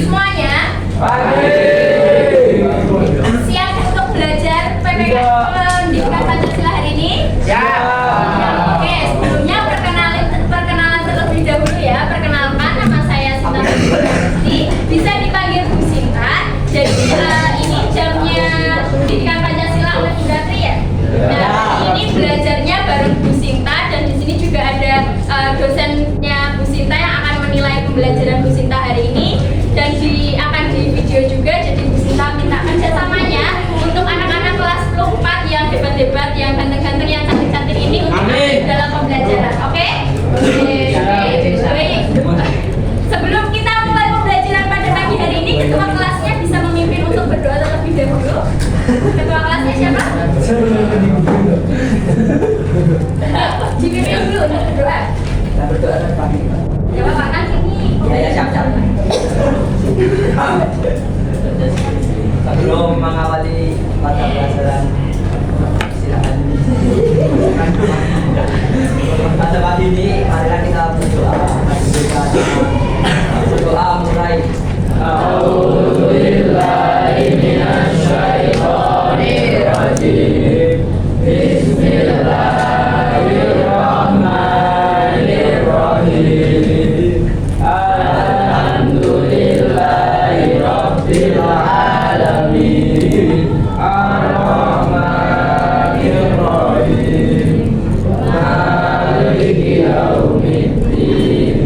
semuanya. Siap untuk belajar PPK Pendidikan Pancasila hari ini? Ya. Oke, sebelumnya perkenalan terlebih dahulu ya. Perkenalkan, nama saya Sinta Putri. Bisa dipanggil Bu Sinta. Jadi ini jamnya Pendidikan Pancasila oleh Bu Ratri ya. Nah, ini belajarnya bareng Bu Sinta dan di sini juga ada dosennya Bu Sinta yang akan menilai pembelajaran Bu Sinta hari ini dan akan di video juga. Jadi Bu Sinta minta kerjasamanya untuk anak-anak kelas 10 yang hebat-hebat, yang ganteng-ganteng, yang cantik-cantik ini untuk dalam pembelajaran. Oke? Baik. Sebelum kita mulai pembelajaran pada pagi hari ini, ketua kelasnya bisa memimpin untuk berdoa terlebih dahulu. Ketua kelasnya siapa? Dipimpin dulu untuk berdoa. Kita berdoa dan pagi. Ya Bapak, kan ini. Ya, siap. Sebelum mengawali mata pelajaran, silakan. Pada pagi ini, marilah kita berdoa. Berdoa mulai. A'udzubillahi minasyaitonirrajim. Bismillahirrahmanirrahim. Alhamdulillahirabbil alamin. Ar-Rahmanir-Rahim. Maliki yaumiddin.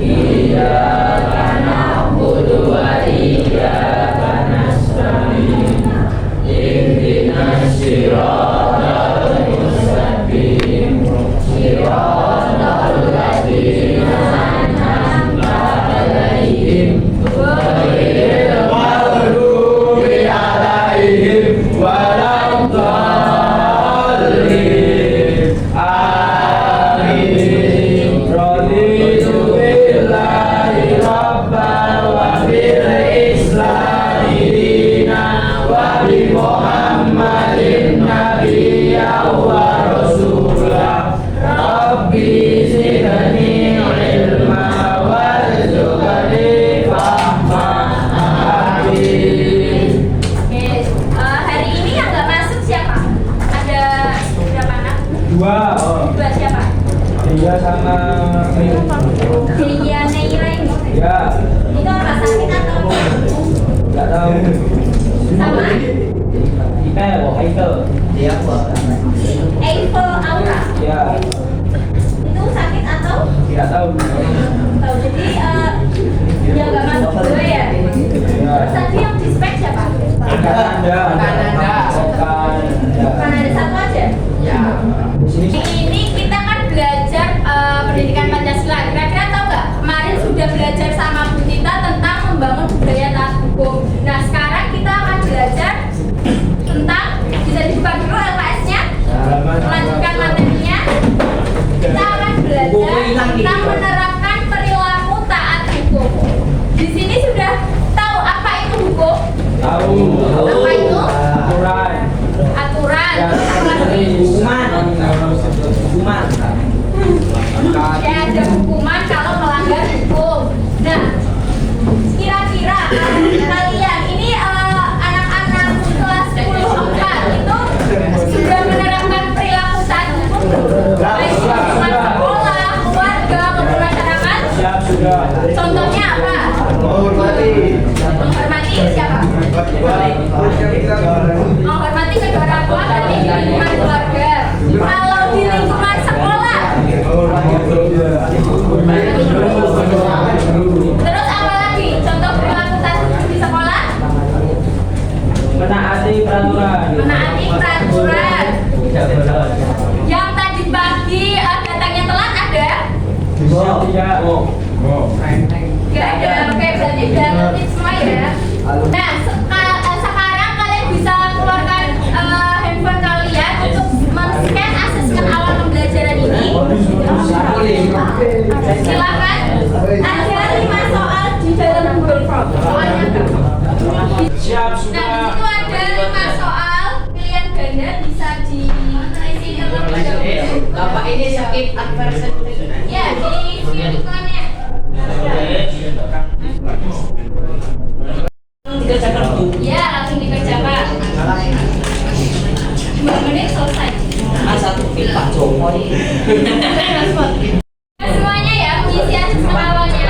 Iyyaka na'budu wa iyyaka nasta'in. Ihdinas siratal mustaqim. Siratal ladzina an'amta 'alaihim ghairil maghdubi 'alaihim waladdallin. Amin. Raditu billahi rabban wa bil islami dinan wa bi Muhammadin nabiyyan wa rasulah. Rabbi zidni ilma warzuqni fahma. Amin. Oke, hari ini yang nggak masuk siapa? Ada berapa anak? Dua. Dua siapa? Iya sama Delia Neira ini. ya Itu apa, sakit atau apa? nggak tahu. Sama Eiffel. Dia buat Eiffel Aura. Ya Itu sakit atau? tidak tahu. Tahu. Jadi yang nggak masuk dua ya. Terus tadi yang di spek siapa? Kanada. Bukan ada satu aja. ya. Di sini Ini kita kan belajar pendidikan Pancasila. Kira-kira tahu nggak? Kemarin sudah belajar sama Bu Tita tentang membangun budaya taat hukum. Nah sekarang kita akan belajar tentang, bisa dibuka dulu LKS-nya, melanjutkan materinya. Kita akan belajar tentang menerapkan perilaku taat hukum. Di sini sudah tahu apa itu hukum? tahu. Apa itu? Aturan. Aturan. Ya, Apa lagi? Hukuman. Ya, ada hukuman kalau melanggar hukum. Nah, kira-kira kalian ini anak-anak kelas 10 itu sudah menerapkan perilaku taat hukum? Baik di lingkungan sekolah, keluarga, maupun masyarakat. Siap sudah. Contohnya apa? Menghormati siapa? Menghormati kedua orang tua berarti di lingkungan keluarga. Kalau di lingkungan sekolah, terus apa lagi? Contoh perilaku taat hukum di sekolah? Menaati peraturan. Menaati peraturan. Yang tadi pagi datangnya telat ada? Siap tidak. Gak ada. Oke, berarti udah tertib semua ya. Nah, sekarang kalian bisa keluarkan handphone kalian untuk men-scan asesmen awal pembelajaran ini. Silakan. Ada 5 soal di dalam Google Form. Soalnya berapa? Siap Nah, di sudah. situ ada 5 soal pilihan ganda, bisa diisi terlebih dahulu. Bapak ini sakit adversen. Ya, diisi iklannya. dikerjakan Bu. Ya, langsung dikerjakan. 2 menit selesai. Satu film Pak Joko ini. Semuanya ya, pengisian sistem awalnya.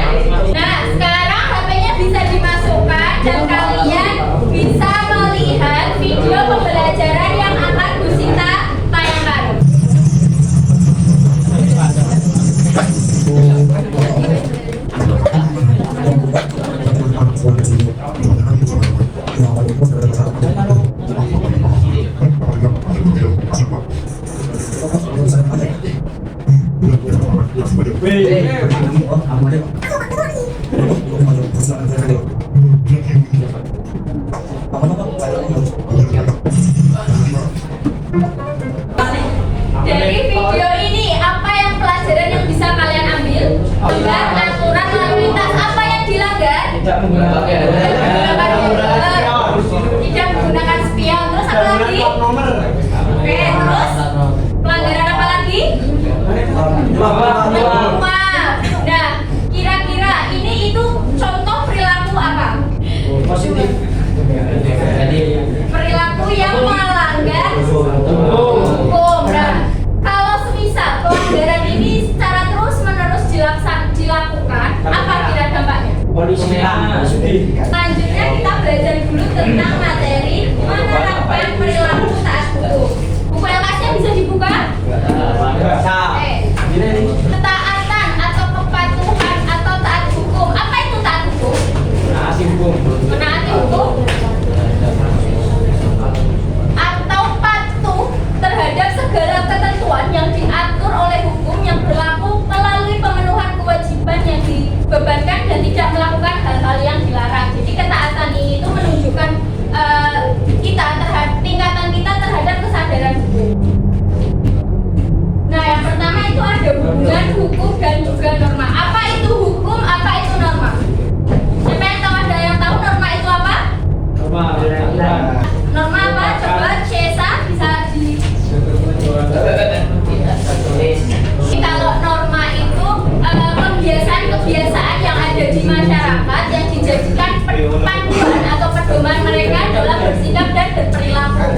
Nah, sekarang HP-nya bisa dimasukkan dan kalian bisa melihat video pembelajaran yang akan Bu Sinta tayangkan. Dari video ini, apa yang pelajaran yang bisa kalian ambil? Melanggar aturan lalu lintas. Apa yang dilanggar? Tidak menggunakan Tidak menggunakan spion. Terus apa lagi? Oke, terus pelanggaran apa lagi? Maaf. Nah, kira-kira ini itu contoh perilaku apa? positif. Perilaku yang melanggar hukum. Nah, kalau semisal pelanggaran ini secara terus-menerus dilakukan, apa kira dampaknya? Polisi Selanjutnya kita belajar dulu tentang materi menerapkan perilaku taat hukum. Buku LKS-nya bisa dibuka? Ketaatan atau kepatuhan atau taat hukum. Apa itu taat hukum? Menaati hukum atau patuh terhadap segala ketentuan yang diatur oleh hukum yang berlaku melalui pemenuhan kewajiban yang dibebankan dan tidak melakukan hal-hal yang dilarang. Jadi ketaatan ini itu menunjukkan tingkatan kita terhadap kesadaran hukum. Nah, yang pertama itu ada hubungan hukum dan juga norma. Apa itu hukum? Apa itu norma? Siapa yang tahu? Ada yang tahu norma itu apa? Norma apa? Coba Cesa bisa di. Kalau norma itu kebiasaan-kebiasaan yang ada di masyarakat yang dijadikan panduan atau pedoman mereka dalam bersikap dan berperilaku.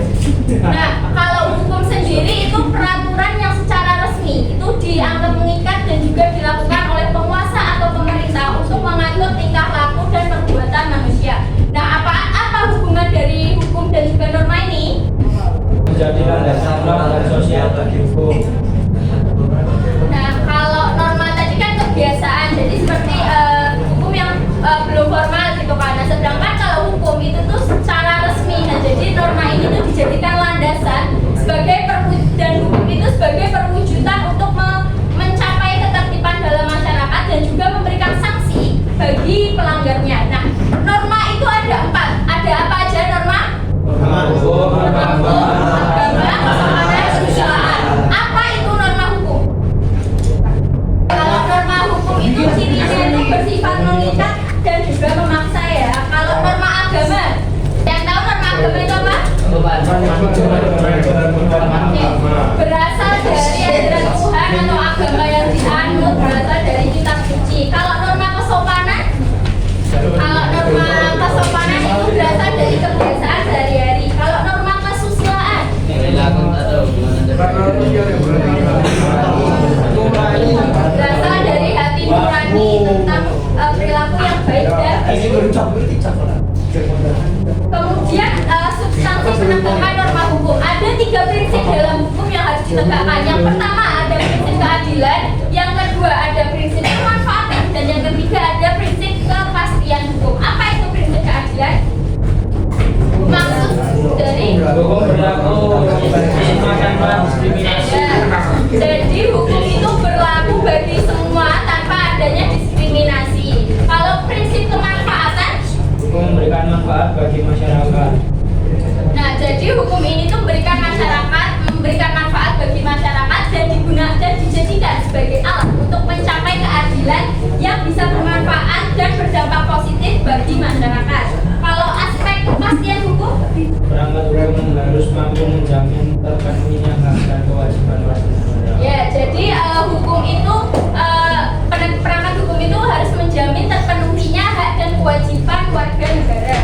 Nah, kalau hukum sendiri itu peraturan yang secara resmi itu dianggap mengikat dan juga dilakukan oleh penguasa atau pemerintah untuk mengatur tingkah laku dan perbuatan manusia. Nah, apa hubungan dari hukum dan juga norma ini? menjadi landasan dan sosial bagi hukum. Nah, kalau norma tadi kan kebiasaan, jadi seperti hukum yang belum formal gitu kan. Nah, sedangkan kalau hukum itu tuh secara resmi. Nah, jadi norma ini tuh dijadikan landasan sebagai dan hukum itu sebagai perwujudan untuk mencapai ketertiban dalam masyarakat dan juga memberikan sanksi bagi pelanggarnya. Nah, norma itu ada 4. Ada apa aja norma? Agama, kesopanan, kesusilaan. Apa itu norma hukum? Kalau norma hukum itu cirinya itu bersifat mengikat dan juga memaksa ya. Kalau norma agama, yang tahu norma agama itu apa? Berasal dari ajaran Tuhan atau agama yang dianut, berasal dari kitab suci. Kalau norma kesopanan? Kalau norma kesopanan itu berasal dari kebiasaan sehari-hari. Kalau norma kesusilaan? Berasal dari hati nurani tentang perilaku yang baik dan kemudian substansi penegakan norma hukum. Ada 3 prinsip dalam hukum yang harus ditegakkan. Yang pertama ada prinsip keadilan, yang kedua ada prinsip kemanfaatan, dan yang ketiga ada prinsip kepastian hukum. Apa itu prinsip keadilan? Maksud dari Hukum berlaku tanpa diskriminasi. jadi hukum itu berlaku bagi semua tanpa adanya diskriminasi. Kalau prinsip kemanfaatan, Hukum memberikan manfaat bagi masyarakat. nah jadi hukum ini tuh memberikan manfaat bagi masyarakat dan digunakan dijadikan sebagai alat untuk mencapai keadilan yang bisa bermanfaat dan berdampak positif bagi masyarakat. Kalau aspek kepastian hukum, Perangkat hukum harus mampu menjamin terpenuhinya hak dan kewajiban warga negara. ya jadi hukum itu perangkat hukum itu harus menjamin terpenuhinya hak dan kewajiban warga negara.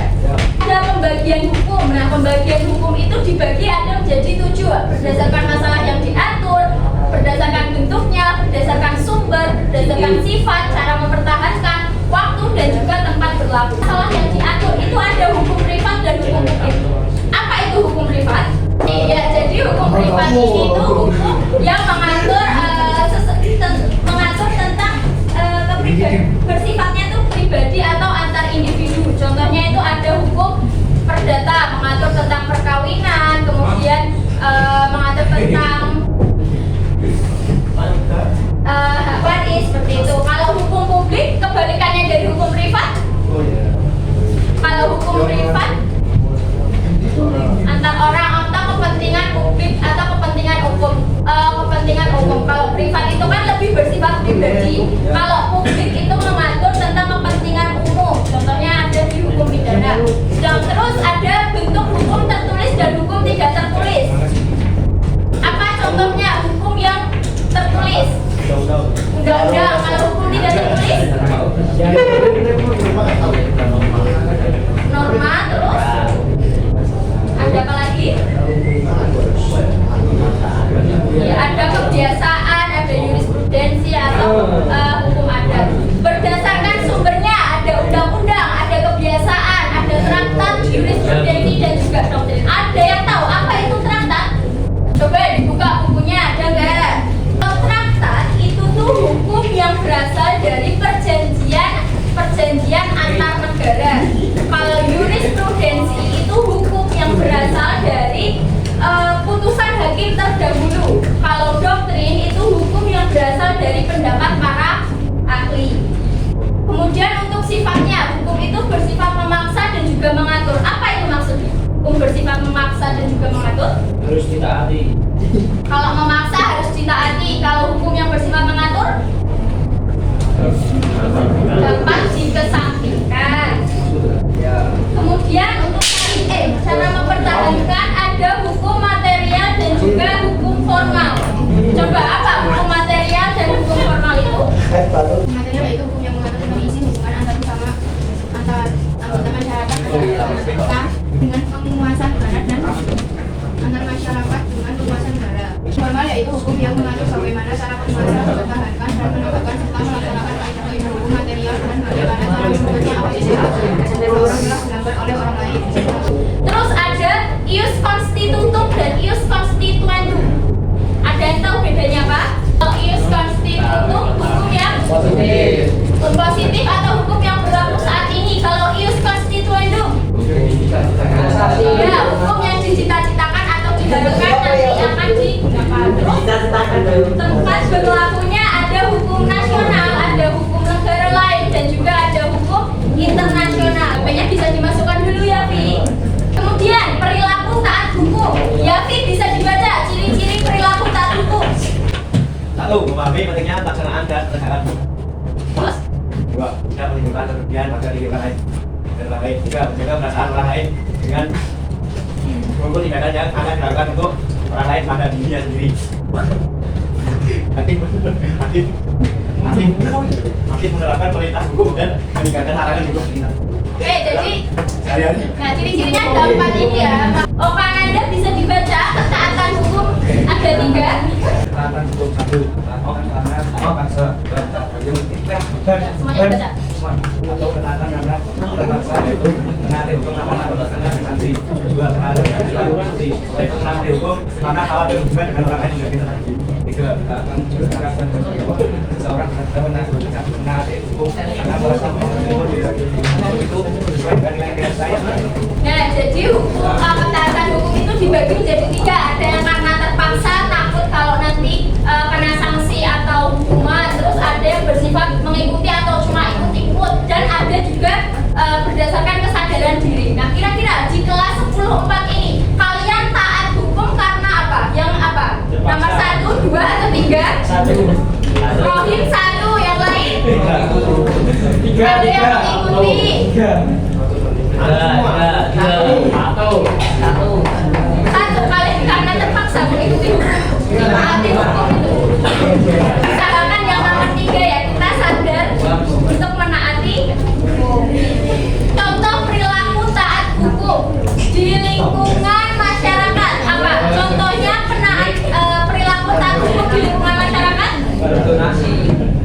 dengan penguasaan negara dan antar masyarakat dengan penguasaan negara. Formal yaitu hukum yang mengatur bagaimana cara penguasa mempertahankan dan menegakkan serta melaksanakan kaidah hukum material dan bagaimana cara membuatnya apa yang dilakukan oleh orang lain. Terus ada ius constitutum dan ius constituendum. Ada yang tahu bedanya apa? Kalau ius constitutum hukum yang positif atau hukum yang berlaku saat ini. Kalau ius constituendum ya hukum yang dicita-citakan atau diharapkan nanti akan digunakan. Terus tempat berlakunya ada hukum nasional, ada hukum negara lain, dan juga ada hukum internasional. Banyak bisa dimasukkan dulu ya, Vi. Kemudian perilaku taat hukum. Ya, Vi, bisa dibaca ciri-ciri perilaku taat hukum. 1. Memahami pentingnya pelaksanaan dan penegakan hukum. Terus 2. Tidak menimbulkan kerugian pada diri orang lain dan orang lain. 3. Menjaga perasaan orang lain dengan mengukur tindakan yang akan dilakukan untuk orang lain pada dirinya sendiri. Aktif menerapkan perintah hukum dan meningkatkan larangan hukum. oke, jadi Sehari-hari. nah ciri-cirinya ada 4 ini ya. Oh, Kananda bisa dibaca ketaatan hukum ada 3. Ketaatan hukum 1. Semuanya baca. Atau ketaatan karena terpaksa itu menaati hukum karena terpaksa nanti 2. Menaati hukum karena khawatir hubungan dengan orang lain juga kita lagi. 3. Kekerasan seseorang menaati hukum karena merasa itu sesuai dengan nilai saya. Nah, jadi hukum ketaatan hukum itu dibagi menjadi 3. Ada yang karena terpaksa, takut kalau nanti kena sanksi atau hukuman. Terus ada yang bersifat mengikuti atau cuma ikut-ikut. Dan ada juga berdasarkan kesadaran diri. Nah, kira-kira di kelas 10-4 ini kalian taat hukum karena apa? Yang apa? Nomor 1, 2, atau 3? 1. Rohim 1, yang lain? Ada yang mengikuti? 1, kalian karena terpaksa mengikuti hukum, menaati hukum itu. Misalkan yang nomor 3 ya, kita sadar untuk menaati hukum. Contoh perilaku taat hukum di lingkungan masyarakat apa? Contohnya perilaku taat hukum di lingkungan masyarakat?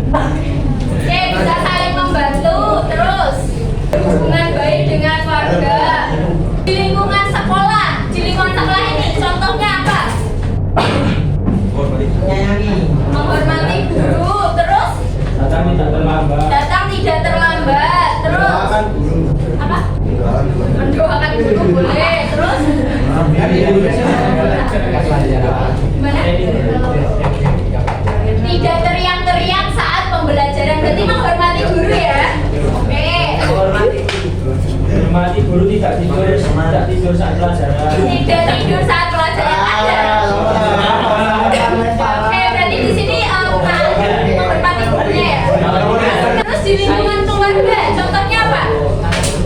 Oke, bisa saling membantu. Terus hubungan baik dengan warga. Di lingkungan sekolah ini contohnya apa? Menghormati guru. Terus Datang tidak terlambat. datang tidak terlambat. Terus apa? Mendoakan guru boleh. Terus gimana? Tidak teriak-teriak saat pembelajaran. Berarti menghormati guru ya. Oke. Hormati guru, tidak tidur saat pelajaran. Tidak tidur saat pelajaran ada. Oke, berarti di sini menghormati gurunya ya. Terus di lingkungan keluarga, contohnya apa?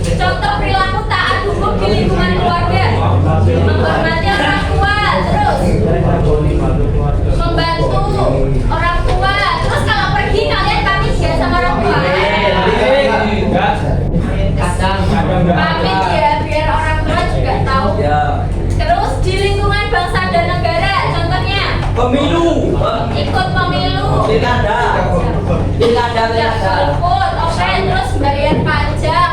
Contoh perilaku taat hukum di lingkungan keluarga. Menghormati orang tua, terus membantu orang tua. Terus kalau pergi kalian pamit ya sama orang tua. Pamit ya, biar orang tua juga tahu. Terus di lingkungan bangsa dan negara, contohnya Pemilu. ikut pemilu. Pilkada. Golput, oke, terus bayar pajak.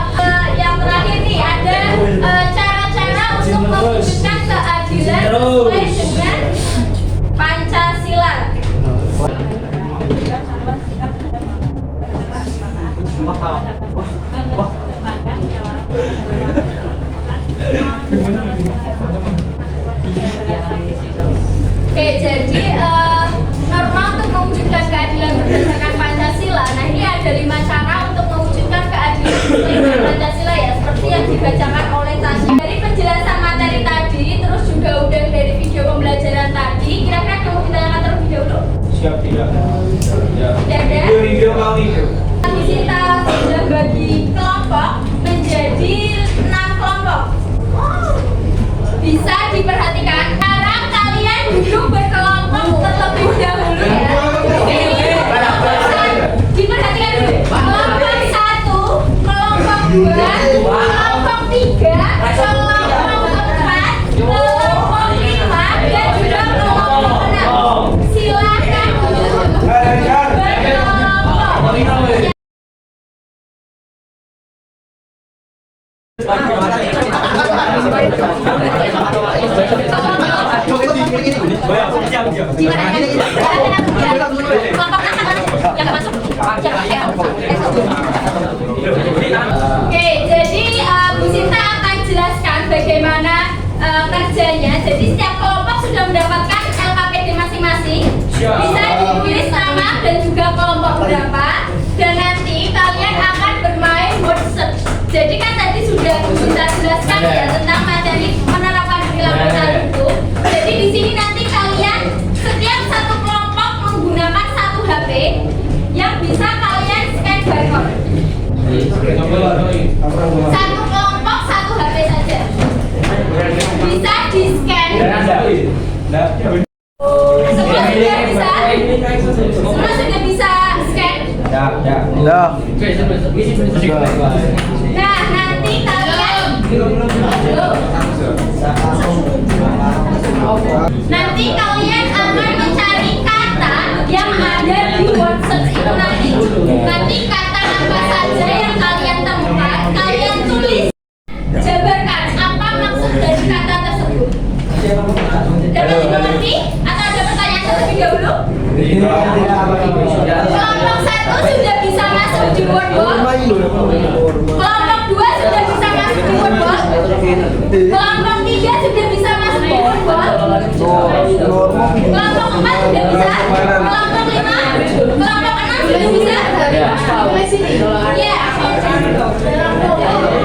Yang terakhir nih ada cara-cara untuk mewujudkan keadilan sesuai dengan Pancasila. Oke, jadi norma untuk mewujudkan keadilan berdasarkan Pancasila. Nah, ini ada 5 cara untuk mewujudkan keadilan berdasarkan Pancasila ya, seperti yang dibacakan oleh Tasya. Dari penjelasan materi tadi, terus juga udah dari video pembelajaran tadi. Kira-kira kamu ditanyakan terlebih dahulu? Siap tidak? Ya. Tidak. Video kami. Kita sudah bagi kelompok menjadi 6 kelompok. Bisa diperhatikan. Sekarang kalian duduk berkelompok terlebih dahulu ya. Diperhatikan dulu. Kelompok 1, kelompok 2, Oke, jadi Bu Sinta akan jelaskan bagaimana kerjanya. Jadi setiap kelompok sudah mendapatkan LKPD masing-masing. Bisa ditulis nama dan juga kelompok berapa. Dan nanti kalian akan bermain word search. Jadi kan tadi sudah Bu Sinta jelaskan ya tentang materi penerapan perilaku itu. Jadi di sini nanti kalian setiap satu kelompok menggunakan satu HP yang bisa kalian scan barcode. Satu kelompok satu HP saja. Bisa di scan. Semua sudah bisa. Semua sudah bisa scan. Nah, nanti kalian akan mencari kata yang ada di word search itu nanti. Nanti kata apa saja yang kalian temukan, kalian tulis, jabarkan apa maksud dari kata tersebut. Dapat dimengerti? Atau ada pertanyaan terlebih dahulu? Kelompok 1 sudah bisa masuk di word box. Kelompok 2 sudah bisa masuk di word box. Kelompok 3 sudah bisa masuk di word box. Kelompok 4 sudah bisa. Kelompok 5, kelompok 6 sudah bisa. Ya.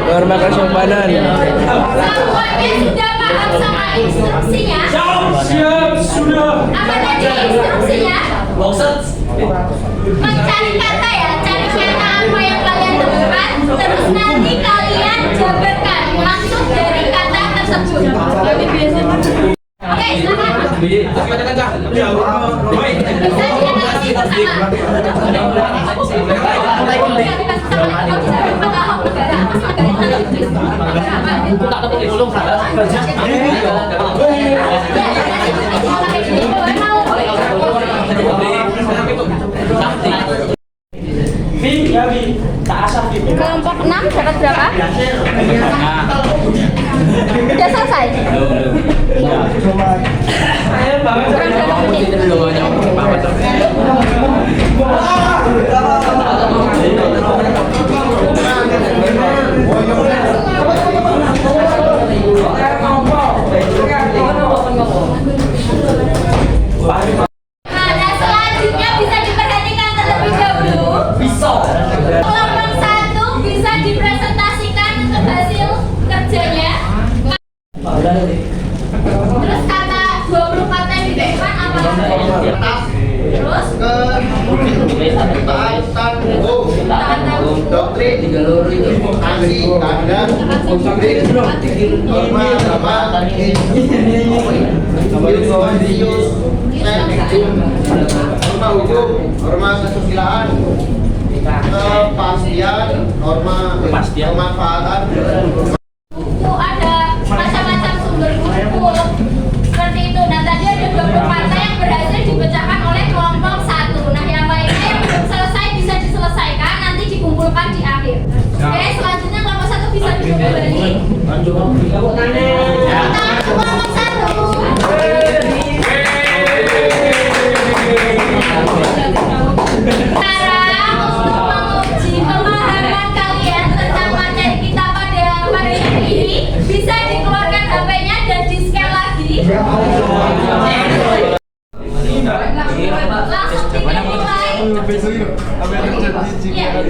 Norma kesopanan. Semuanya sudah paham sama instruksinya? Siap, sudah. Apa tadi instruksinya? Mencari kata ya, cari kata apa yang kalian temukan, terus nanti kalian jabarkan maksud dari kata tersebut. Oke, silakan. Bisa dianalisis bersama. Kelompok 6 dapat berapa? Udah selesai? Kurang berapa menit? Nah, selanjutnya bisa diperhatikan terlebih dahulu. Kelompok 1 bisa dipresentasikan untuk hasil kerjanya. Terus kata 20 kata yang di depan apa? Terus doktrin, asli, keadaan, norma, agama, norma hukum, norma kesusilaan, kepastian, norma pemanfaatan. buku ada macam-macam sumber buku seperti itu. Nah tadi ada 20 kata yang berhasil dipecahkan oleh kelompok 1. Nah yang lainnya yang belum selesai bisa diselesaikan, nanti dikumpulkan di akhir. Oke, selanjutnya kelompok 1 bisa duduk kembali. Tangan kelompok 1. Sekarang untuk menguji pemahaman kalian tentang materi kita pada hari ini, bisa dikeluarkan HP-nya dan di-scan lagi. Langsung dimulai. Iya.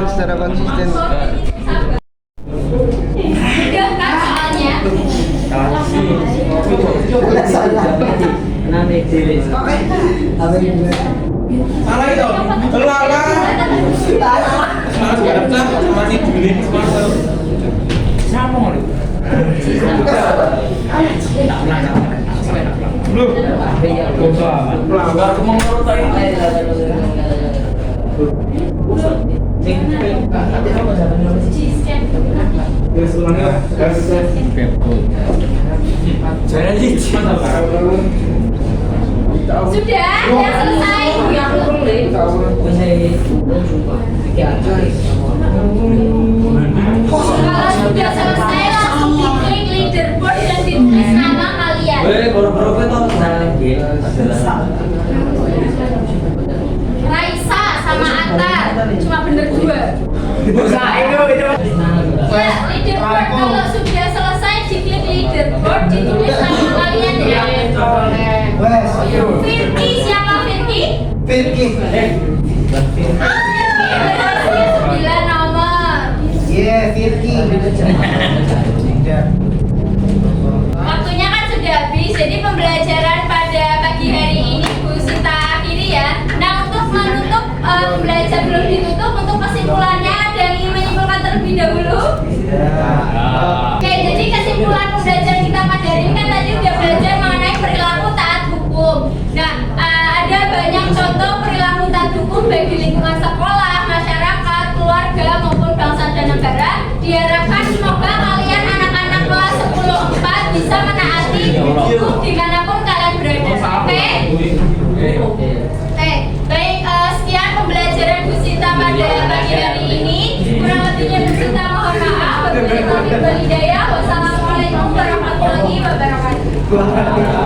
Secara konsisten. Mudah kan soalnya? Salah itu. Salah. Sudah, yang selesai. Ya, leaderboard kalau sudah selesai diklik leaderboard, ditulis nama kalian ya. Wes. Firki, siapa Firki? Firki. Berhasil 9 nomor. Iya, Firki. Waktunya kan sudah habis, jadi pembelajaran pada pagi hari ini Bu Sinta akhiri ya. Nah, untuk menutup pembelajaran belum ditutup, untuk kesimpulannya ada yang ingin menyimpulkan terlebih dahulu? Oke, jadi kesimpulan pembelajaran kita pada hari ini kan tadi udah belajar mengenai perilaku taat hukum. Nah, ada banyak contoh perilaku taat hukum baik di lingkungan sekolah, masyarakat, keluarga maupun bangsa dan negara. Diharapkan semoga kalian anak-anak kelas 10-4 bisa menaati hukum dimanapun kalian berada. Oke? Baik, sekian pembelajaran Bu Sinta pada pagi hari ini. Kurang lebihnya Bu Sinta mohon maaf. Wabillahi taufiq wal hidayah. Wassalamualaikum warahmatullahi wabarakatuh.